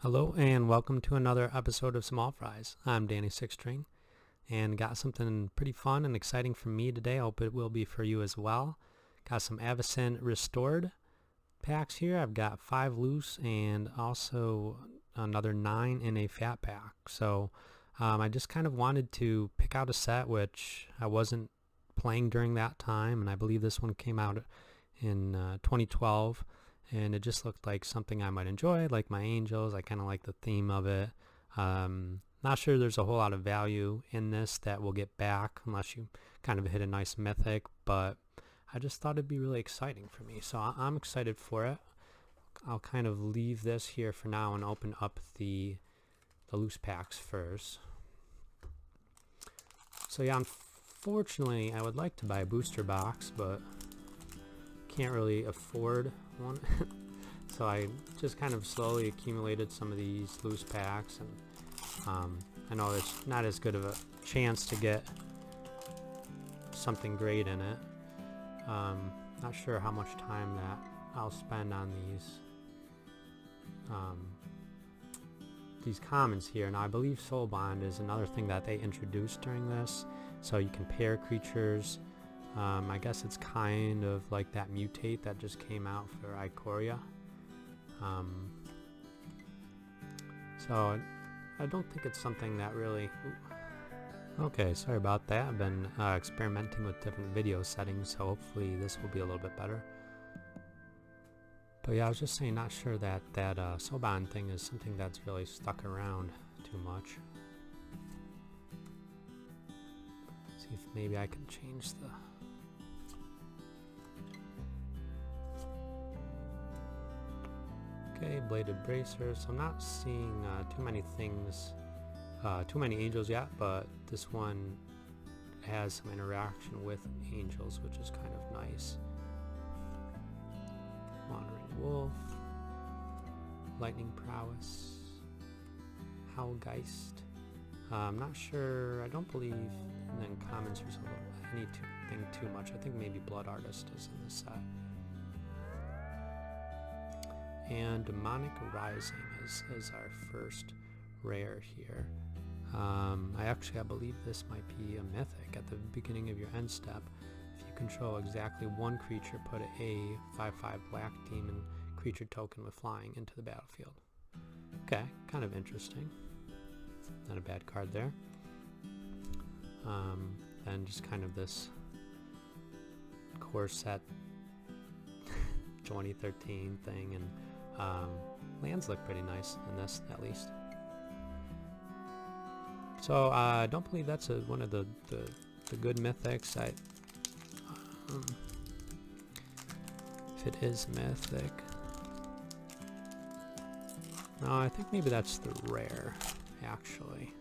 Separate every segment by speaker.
Speaker 1: Hello and welcome to another episode of Small Fries. I'm Danny Sixstring and got something pretty fun and exciting for me today. I hope it will be for you as well. Got some Avacyn restored packs here. I've got 5 loose and also another 9 in a fat pack. So I just kind of wanted to pick out a set which I wasn't playing during that time, and I believe this one came out in 2012. And it just looked like something I might enjoy, like my angels. I kind of like the theme of it. Not sure there's a whole lot of value in this that we'll get back unless you kind of hit a nice mythic, but I just thought it'd be really exciting for me. So I'm excited for it. I'll kind of leave this here for now and open up the loose packs first. So yeah, unfortunately I would like to buy a booster box, but can't really afford one. So I just kind of slowly accumulated some of these loose packs, and I know there's not as good of a chance to get something great in it. Not sure how much time that I'll spend on these commons here. Now I believe Soul Bond is another thing that they introduced during this, so you can pair creatures. I guess it's kind of like that mutate that just came out for Ikoria. So I don't think it's something that really... Okay, sorry about that. I've been experimenting with different video settings, so hopefully this will be a little bit better. But yeah, I was just saying, not sure that Soul Bond thing is something that's really stuck around too much. See if maybe I can change the... Okay, Bladed Bracers. So I'm not seeing too many things, too many angels yet, but this one has some interaction with angels, which is kind of nice. Wandering Wolf, Lightning Prowess, Howlgeist. I'm not sure, I don't believe in then commons there's anything too much. I think maybe Blood Artist is in this set. And Demonic Rising is our first rare here. I believe this might be a mythic. At the beginning of your end step, if you control exactly one creature, put a 5/5 black demon creature token with flying into the battlefield. Okay, kind of interesting. Not a bad card there. And just kind of this core set 2013 thing, and lands look pretty nice in this, at least. So I don't believe that's one of the good mythics. If it is mythic, no, I think maybe that's the rare. Actually,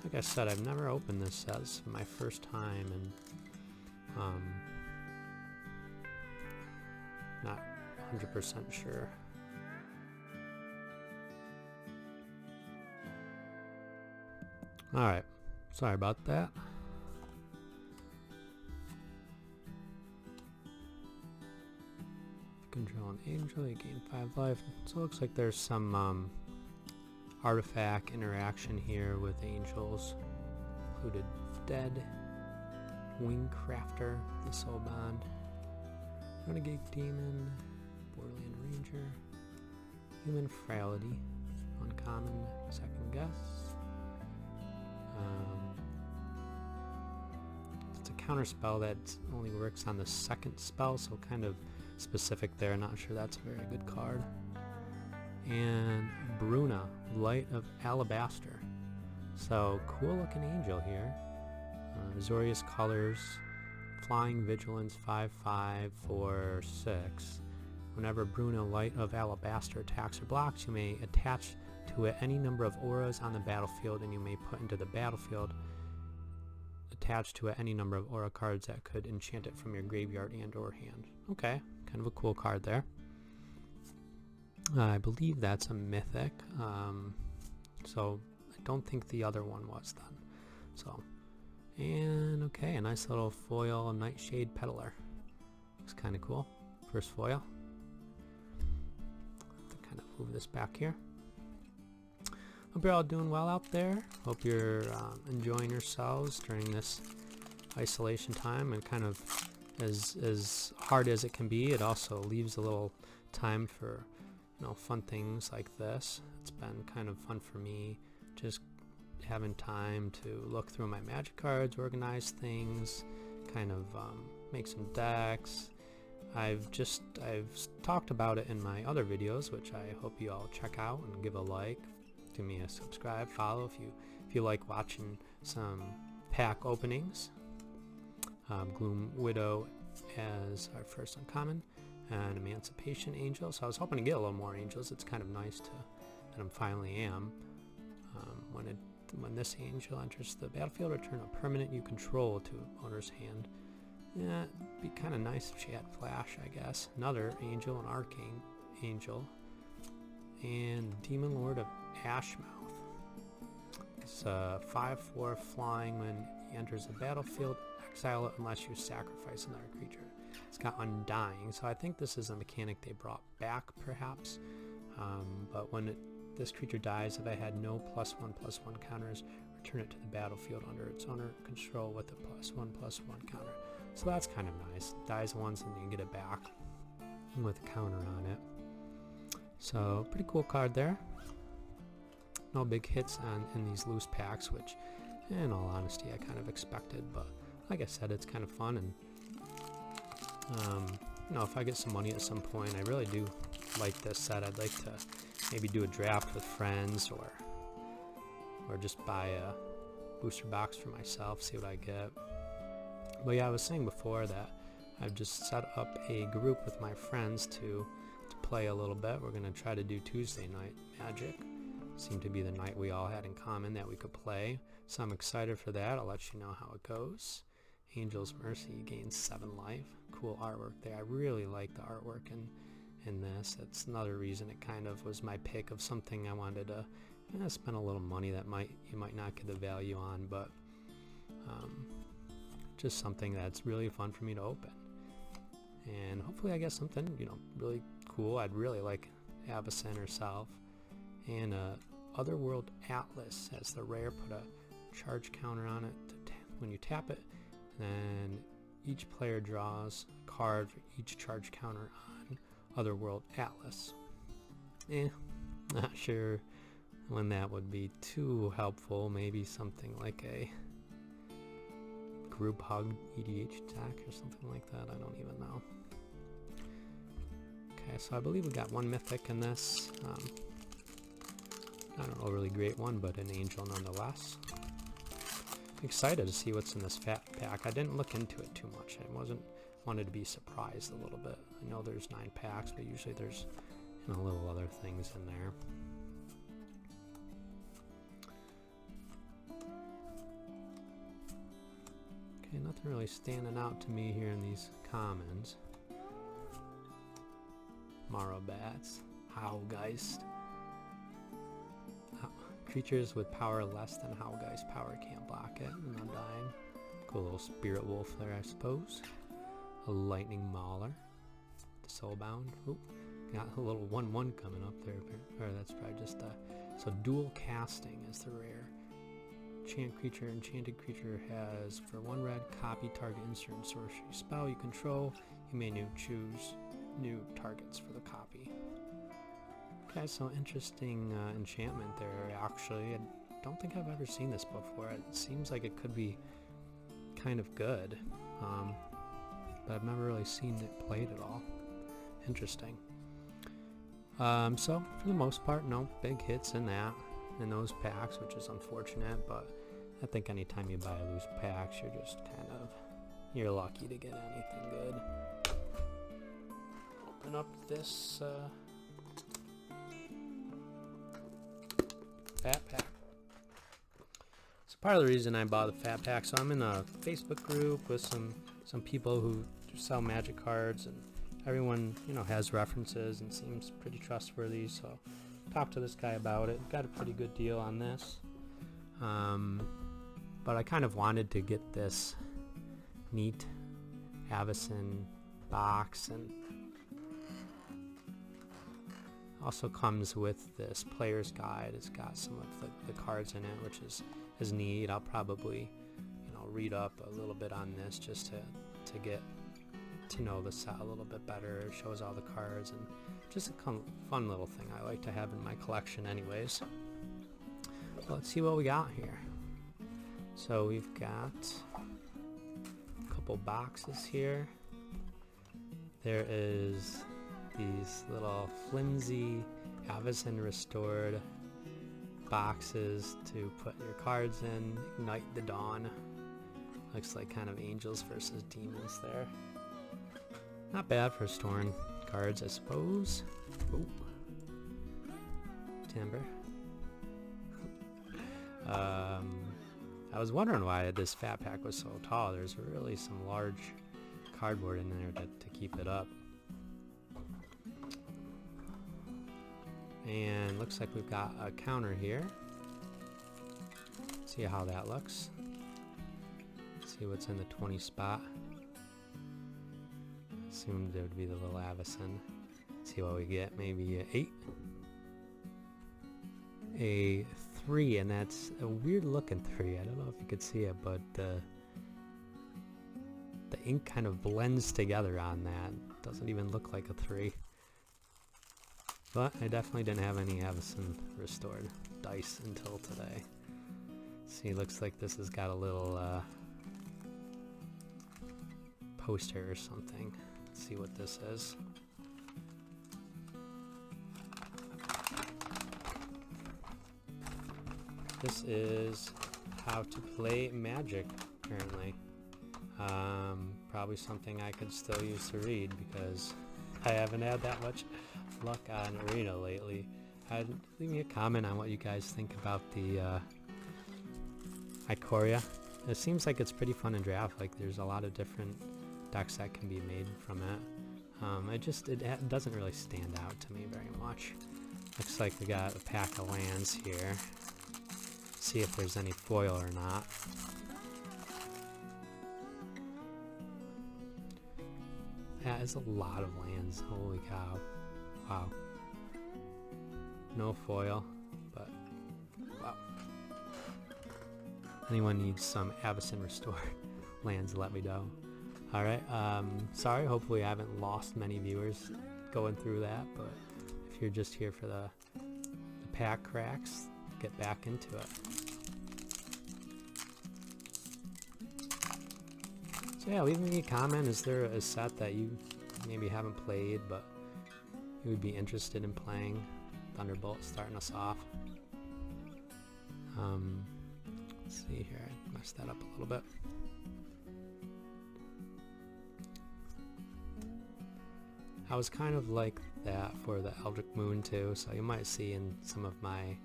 Speaker 1: like I said, I've never opened this as my first time, and not 100% sure. Alright, sorry about that. Control an angel, you gain 5 life. So it looks like there's some artifact interaction here with angels. Included Dead, Wingcrafter, the Soul Bond, Renegade Demon, Borderland Ranger, Human Frailty, Uncommon, Second Guess. It's a counter spell that only works on the second spell, so kind of specific there. Not sure that's a very good card. And Bruna, Light of Alabaster. So cool looking angel here. Azorius colors, Flying Vigilance 5/5 for 6. Whenever Bruna, Light of Alabaster attacks or blocks, you may attach to it any number of auras on the battlefield, and you may put into the battlefield attached to it any number of aura cards that could enchant it from your graveyard and or hand. Okay, kind of a cool card there. I believe that's a mythic, so I don't think the other one was then. So, and okay, a nice little foil Nightshade Peddler. Looks kind of cool. First foil. Have to kind of move this back here. hope you're all doing well out there. Hope you're enjoying yourselves during this isolation time, and kind of as hard as it can be, it also leaves a little time for, you know, fun things like this. It's been kind of fun for me, just having time to look through my magic cards, organize things, kind of make some decks. I've talked about it in my other videos, which I hope you all check out and give a like, give me a subscribe, follow if you like watching some pack openings. Gloom Widow as our first uncommon, and Emancipation Angel. So I was hoping to get a little more angels. It's kind of nice that I finally am. When this angel enters the battlefield, return a permanent you control to owner's hand. Yeah, it'd be kind of nice if she had flash, I guess. Another angel, an arcane angel, and Demon Lord of Ashmouth. It's a 5/4 flying. When he enters the battlefield, exile it unless you sacrifice another creature. It's got Undying, so I think this is a mechanic they brought back, perhaps. But when this creature dies, if I had no +1/+1 counters, return it to the battlefield under its owner control with a +1/+1 counter. So that's kind of nice. Dies once and you get it back with a counter on it. So pretty cool card there. No big hits in these loose packs, which in all honesty I kind of expected, but like I said, it's kind of fun. And you know, if I get some money at some point, I really do like this set. I'd like to maybe do a draft with friends, or just buy a booster box for myself, see what I get. But yeah, I was saying before that I've just set up a group with my friends to play a little bit. We're going to try to do Tuesday night Magic. Seemed to be the night we all had in common that we could play. So I'm excited for that. I'll let you know how it goes. Angel's Mercy gains 7 life. Cool artwork there. I really like the artwork in this. It's another reason it kind of was my pick of something I wanted to spend a little money that you might not get the value on, but just something that's really fun for me to open. And hopefully I get something, you know, really cool. I'd really like Avacyn herself. And Otherworld Atlas as the rare. Put a charge counter on it when you tap it. And each player draws a card for each charge counter on Otherworld Atlas. Not sure when that would be too helpful. Maybe something like a group hug EDH attack or something like that. I don't even know. Okay, so I believe we got 1 mythic in this. Not an overly great one, but an angel nonetheless. Excited to see what's in this fat pack. I didn't look into it too much. I wanted to be surprised a little bit. I know there's 9 packs, but usually there's, you know, little other things in there. Okay, nothing really standing out to me here in these commons. Marrowbats, Howlgeist. Creatures with power less than Howlgeist power can't block it. And Undying. Cool little Spirit Wolf there, I suppose. A Lightning Mauler. The Soulbound. Oop, got a little 1/1 coming up there. Or that's probably just so Dual Casting is the rare. Enchanted creature has for 1 red, copy target insert sorcery spell you control. You may choose new targets for the copy. Okay, so interesting enchantment there, actually. I don't think I've ever seen this before. It seems like it could be kind of good, but I've never really seen it played at all. Interesting. So, for the most part, no big hits in those packs, which is unfortunate, but I think anytime you buy loose packs, you're lucky to get anything good. Open up this fat pack. So part of the reason I bought the fat pack, so I'm in a Facebook group with some people who sell magic cards, and everyone, you know, has references and seems pretty trustworthy, so talked to this guy about it. Got a pretty good deal on this. But I kind of wanted to get this neat Avacyn box, and Also comes with this player's guide. It's got some of the cards in it, which is neat. I'll probably, read up a little bit on this just to get to know the set a little bit better. It shows all the cards, and just a fun little thing I like to have in my collection anyways. Well, let's see what we got here. So we've got a couple boxes here. There is these little flimsy Avacyn restored boxes to put your cards in. Ignite the Dawn. Looks like kind of angels versus demons there. Not bad for storing cards, I suppose. Oh. Timber. I was wondering why this fat pack was so tall. There's really some large cardboard in there to keep it up. And looks like we've got a counter here. See how that looks. See what's in the 20 spot. Assumed it would be the little Avacyn. See what we get. Maybe a 8. A 3, and that's a weird looking 3. I don't know if you could see it, but the ink kind of blends together on that. Doesn't even look like a 3. But I definitely didn't have any Avacyn restored dice until today. See, looks like this has got a little poster or something. Let's see what this is. This is how to play Magic, apparently. Probably something I could still use to read because I haven't had that much luck on Arena lately. Leave me a comment on what you guys think about the Ikoria. It seems like it's pretty fun to draft. Like there's a lot of different decks that can be made from it. It doesn't really stand out to me very much. Looks like we got a pack of lands here. See if there's any foil or not. That is a lot of lands. Holy cow. Wow. No foil, but wow. Anyone needs some Avacyn restored lands, let me know. Alright, sorry, hopefully I haven't lost many viewers going through that, but if you're just here for the pack cracks, get back into it. So yeah, leave me a comment. Is there a set that you maybe haven't played but you would be interested in playing? Thunderbolt starting us off. Let's see here, I messed that up a little bit. I was kind of like that for the Eldritch Moon too, so you might see in some of my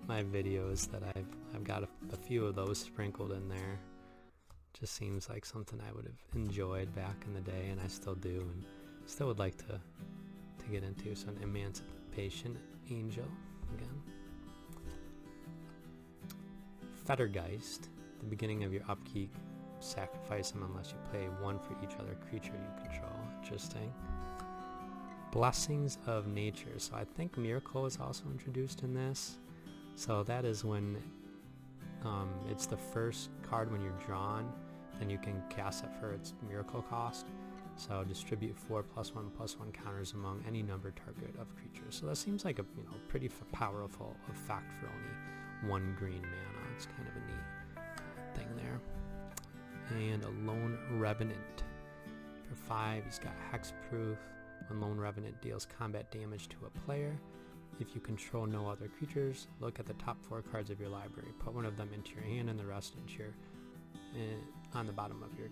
Speaker 1: my videos that I've got a few of those sprinkled in there. Just seems like something I would have enjoyed back in the day, and I still do, and still would like to get into. So an Emancipation Angel again. Fettergeist. At the beginning of your upkeep, sacrifice them unless you play one for each other creature you control. Interesting. Blessings of Nature. So I think Miracle is also introduced in this. So that is when it's the first card when you're drawn, then you can cast it for its Miracle cost. So distribute 4+1/+1 counters among any numbered target of creatures. So that seems like a pretty powerful effect for only 1 green mana. It's kind of a neat thing there. And a Lone Revenant. For 5, he's got Hexproof. When Lone Revenant deals combat damage to a player, if you control no other creatures, look at the top 4 cards of your library. Put one of them into your hand and the rest into your on the bottom of your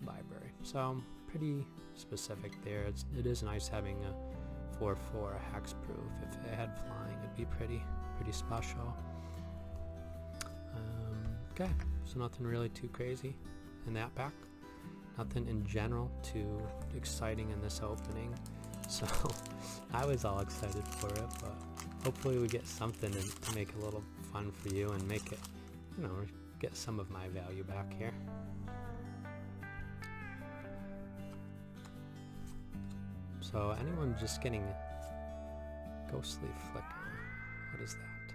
Speaker 1: library. So pretty specific there. It is nice having a 4/4 Hexproof. If it had flying, it'd be pretty special. Okay, so nothing really too crazy in that pack. Nothing in general too exciting in this opening. So I was all excited for it, but hopefully we get something to make it a little fun for you and make it, get some of my value back here. So anyone just getting Ghostly Flicker. What is that?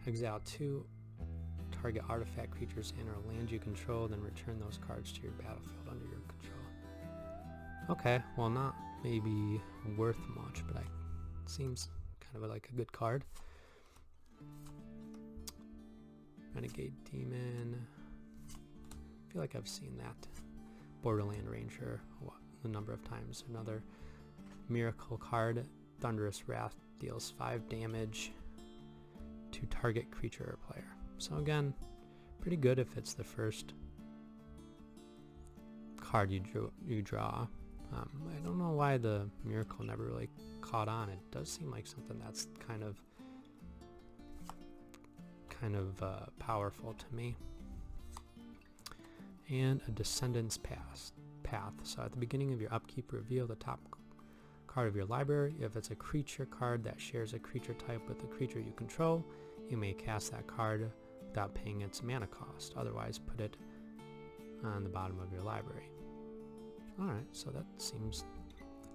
Speaker 1: Exile 2 target artifact creatures and or land you control, then return those cards to your battlefield under your control. Okay, well, not maybe worth much, but it seems kind of like a good card. Renegade Demon. I feel like I've seen that. Borderland Ranger a number of times. Another miracle card. Thunderous Wrath deals 5 damage to target creature or player. So again, pretty good if it's the first card you draw. I don't know why the miracle never really caught on. It does seem like something that's kind of powerful to me. And a Descendant's Path. So at the beginning of your upkeep, reveal the top card of your library. If it's a creature card that shares a creature type with the creature you control, you may cast that card without paying its mana cost. Otherwise, put it on the bottom of your library. Alright, so that seems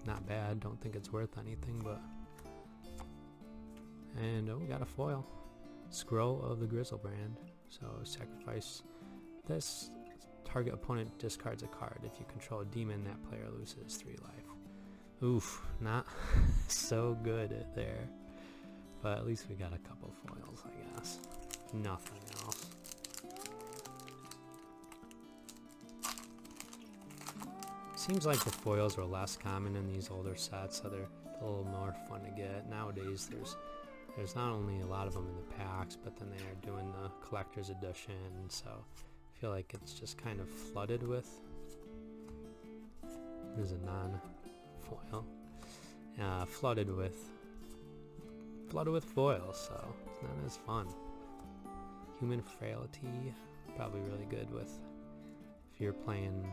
Speaker 1: not bad. Don't think it's worth anything, but... And we got a foil. Scroll of the Grizzlebrand. So sacrifice this. Target opponent discards a card. If you control a demon, that player loses 3 life. Oof, not so good there. But at least we got a couple foils, I guess. Nothing else. Seems like the foils were less common in these older sets, so they're a little more fun to get. Nowadays, there's not only a lot of them in the packs, but then they are doing the collector's edition, so I feel like it's just kind of flooded with. There's a non-foil. Flooded with foils, so it's not as fun. Human Frailty, probably really good with if you're playing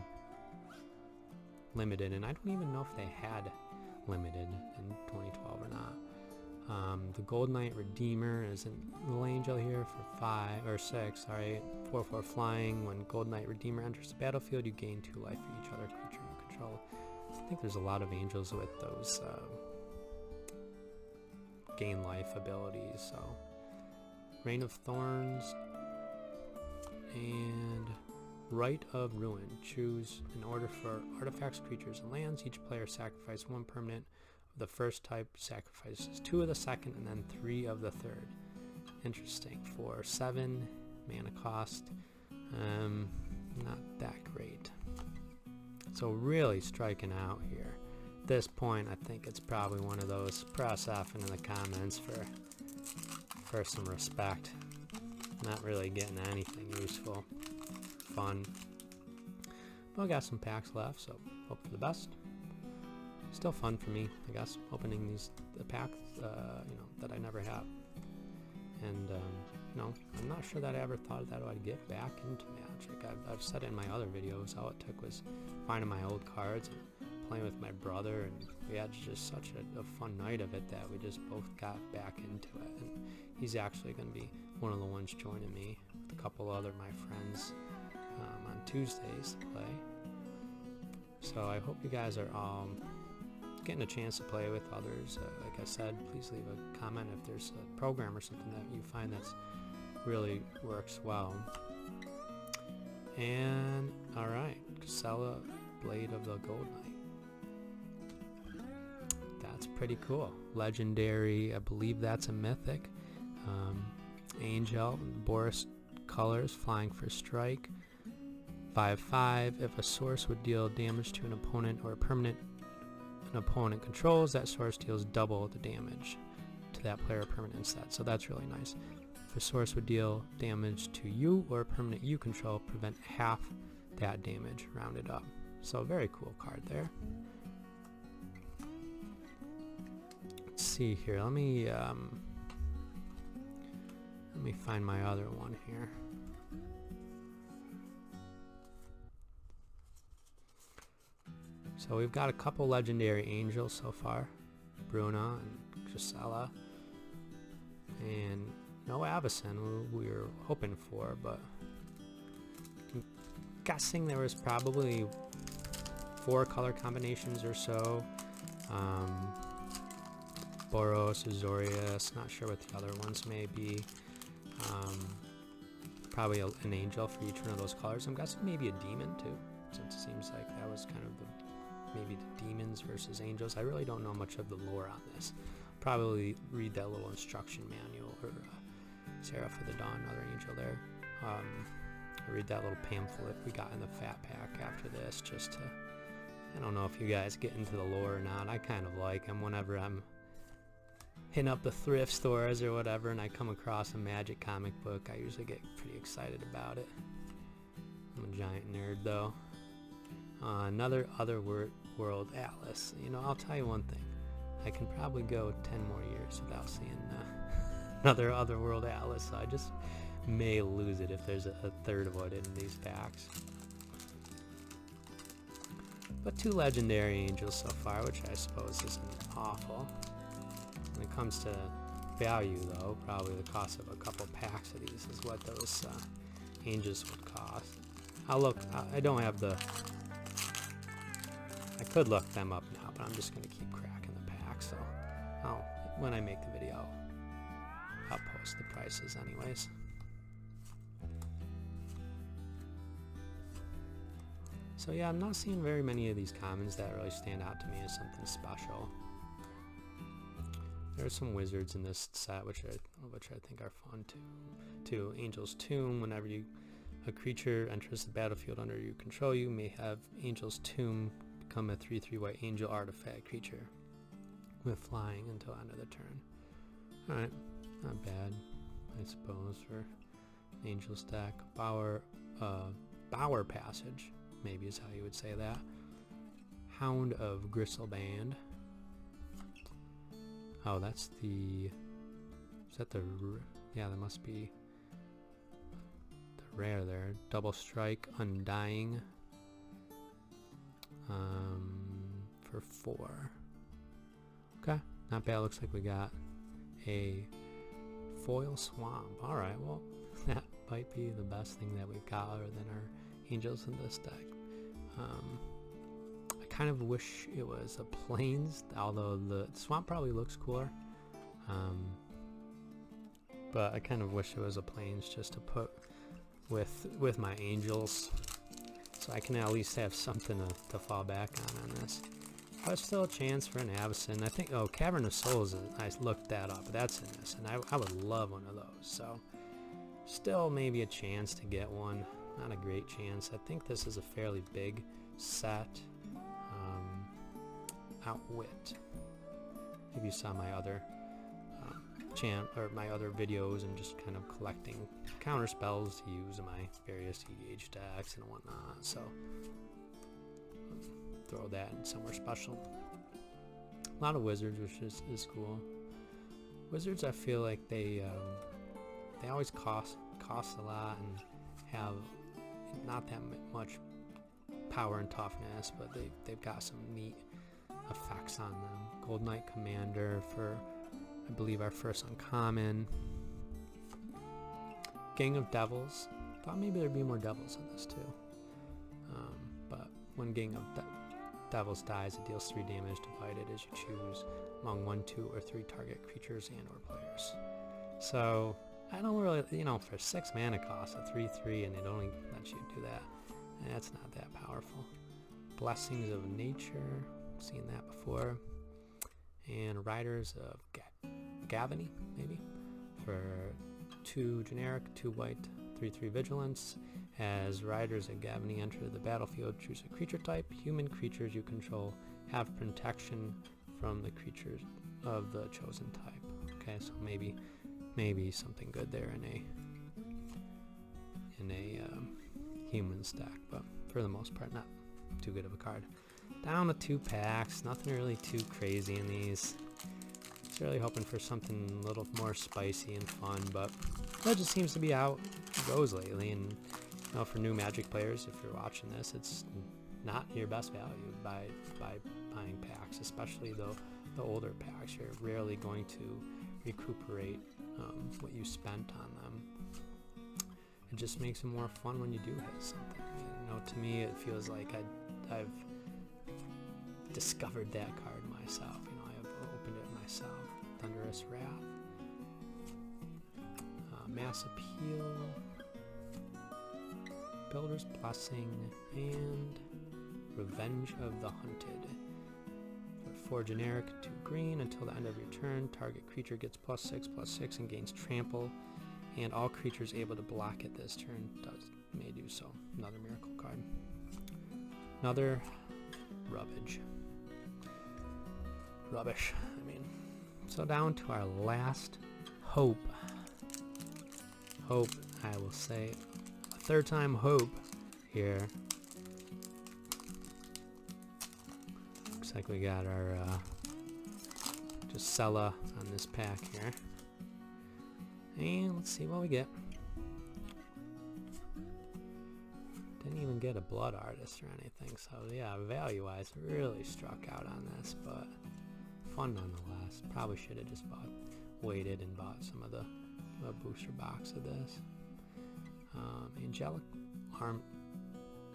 Speaker 1: limited, and I don't even know if they had limited in 2012 or not. The Gold Knight Redeemer is an little angel here for 6, sorry, 4/4 flying. When Gold Knight Redeemer enters the battlefield, you gain 2 life for each other creature you control. I think there's a lot of angels with those gain life abilities. So Reign of Thorns and Rite of Ruin. Choose an order for artifacts, creatures, and lands. Each player sacrifices 1 permanent of the first type, sacrifices 2 of the second, and then 3 of the third. Interesting. For 7 mana cost. Not that great. So really striking out here. At this point, I think it's probably one of those press F in the comments for some respect. Not really getting anything useful. Fun. But I got some packs left, so hope for the best. Still fun for me, I guess, opening the packs that I never have. And I'm not sure that I ever thought that I'd get back into Magic. I've said in my other videos all it took was finding my old cards and playing with my brother, and we had just such a fun night of it that we just both got back into it. And he's actually going to be one of the ones joining me with a couple other my friends on Tuesdays to play. So I hope you guys are getting a chance to play with others. Like I said, please leave a comment if there's a program or something that you find that's really works well. And alright, Casella, Blade of the Gold Knight. That's pretty cool. Legendary, I believe that's a mythic. Angel, Boris colors, flying for strike. 5/5. If a source would deal damage to an opponent or a permanent an opponent controls, that source deals double the damage to that player or permanent instead. So that's really nice. If a source would deal damage to you or a permanent you control, prevent half that damage rounded up. So very cool card there. Let's see here. Let me find my other one here. So we've got a couple legendary angels so far, Bruna and Gisela, and no Avacyn we were hoping for, but I'm guessing there was probably 4 color combinations or so. Boros, Azorius, not sure what the other ones may be. Probably an angel for each one of those colors. I'm guessing maybe a demon too, since it seems like that was kind of maybe the demons versus angels. I really don't know much of the lore on this. Probably read that little instruction manual, or Seraph of the Dawn, another angel there. I read that little pamphlet we got in the fat pack after this, just to, I don't know if you guys get into the lore or not. I kind of like them whenever I'm hitting up the thrift stores or whatever and I come across a Magic comic book. I usually get pretty excited about it. I'm a giant nerd though. Another Otherworld Atlas. You know, I'll tell you one thing. I can probably go 10 more years without seeing another Otherworld Atlas, so I just may lose it if there's a third of it in these packs. But 2 legendary angels so far, which I suppose isn't awful. When it comes to value though, probably the cost of a couple packs of these is what those angels would cost. I'll look, I don't have the, I could look them up now, but I'm just going to keep cracking the pack, so when I make the video, I'll post the prices anyways. So yeah, I'm not seeing very many of these commons that really stand out to me as something special. There are some wizards in this set, which I think are fun too. Angel's Tomb. Whenever a creature enters the battlefield under your control, you may have Angel's Tomb become a 3/3 white angel artifact creature with flying until end of the turn. Alright, not bad, I suppose, for an angel stack. Bower Passage, maybe is how you would say that. Hound of Gristleband. Oh, that's the, is that the, yeah, that must be the rare there. Double Strike, Undying, for 4. Okay, not bad. Looks like we got a foil swamp. Alright, well, that might be the best thing that we've got other than our angels in this deck. I kind of wish it was a plains, although the swamp probably looks cooler. But I kind of wish it was a plains just to put with my angels, so I can at least have something to fall back on this. But still a chance for an Avacyn. I think, oh, Cavern of Souls, I looked that up. That's in this, and I would love one of those. So still maybe a chance to get one. Not a great chance. I think this is a fairly big set. Outwit. Maybe you saw my other my other videos and just kind of collecting counter spells to use in my various EDH decks and whatnot. So throw that in somewhere special. A lot of wizards, which is cool. Wizards, I feel like they always cost a lot and have not that much power and toughness, but they've got some neat effects on them. Gold Knight Commander for, I believe, our first uncommon. Gang of Devils. Thought maybe there'd be more devils in this too. But when Gang of Devils dies, it deals 3 damage divided as you choose among 1, 2, or 3 target creatures and or players. So I don't really, for 6 mana cost, a 3/3, and it only lets you do that. That's not that powerful. Blessings of Nature, seen that before. And Riders of Gavany, maybe, for 2 generic, 2 white, 3/3 vigilance. As Riders of Gavany enter the battlefield, choose a creature type. Human creatures you control have protection from the creatures of the chosen type. Okay, so maybe something good there in a human stack, but for the most part, not too good of a card. Down to 2 packs, nothing really too crazy in these. Just really hoping for something a little more spicy and fun, but that just seems to be how it goes lately. And for new Magic players, if you're watching this, it's not your best value by buying packs, especially the older packs. You're rarely going to recuperate what you spent on them. It just makes it more fun when you do hit something. To me, it feels like I've discovered that card myself. I've opened it myself. Thunderous Wrath, Mass Appeal, Builder's Blessing, and Revenge of the Hunted. 4 generic, 2 green. Until the end of your turn, target creature gets +6/+6 and gains trample, and all creatures able to block it this turn may do so. Another miracle card. Another rubbish. I mean. So down to our last hope. Hope, I will say, a third time hope here. Looks like we got our Gisela on this pack here. And let's see what we get. Didn't even get a blood artist or anything, so yeah, value-wise, really struck out on this, but fun nonetheless. Probably should have just waited and bought some of the booster box of this. Angelic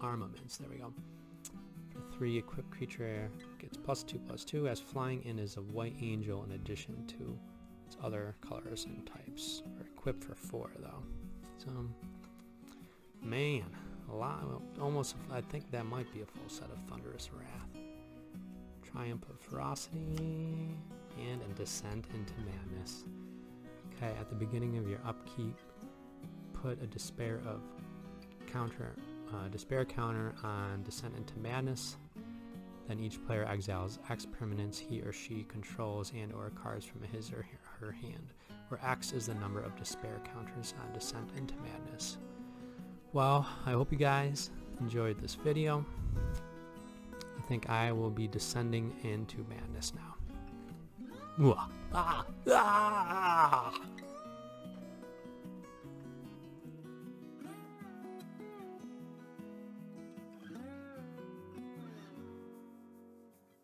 Speaker 1: Armaments, there we go. For 3, equipped creature gets +2/+2, has flying and is a white angel in addition to its other colors and types. Or equipped for 4 though. So, man, a lot, almost, I think that might be a full set of Thunderous Wrath. Triumph of Ferocity, and a Descent into Madness. Okay, at the beginning of your upkeep, put a despair counter on Descent into Madness. Then each player exiles X permanents he or she controls and or cards from his or her hand, where X is the number of despair counters on Descent into Madness. Well, I hope you guys enjoyed this video. I think I will be descending into madness now.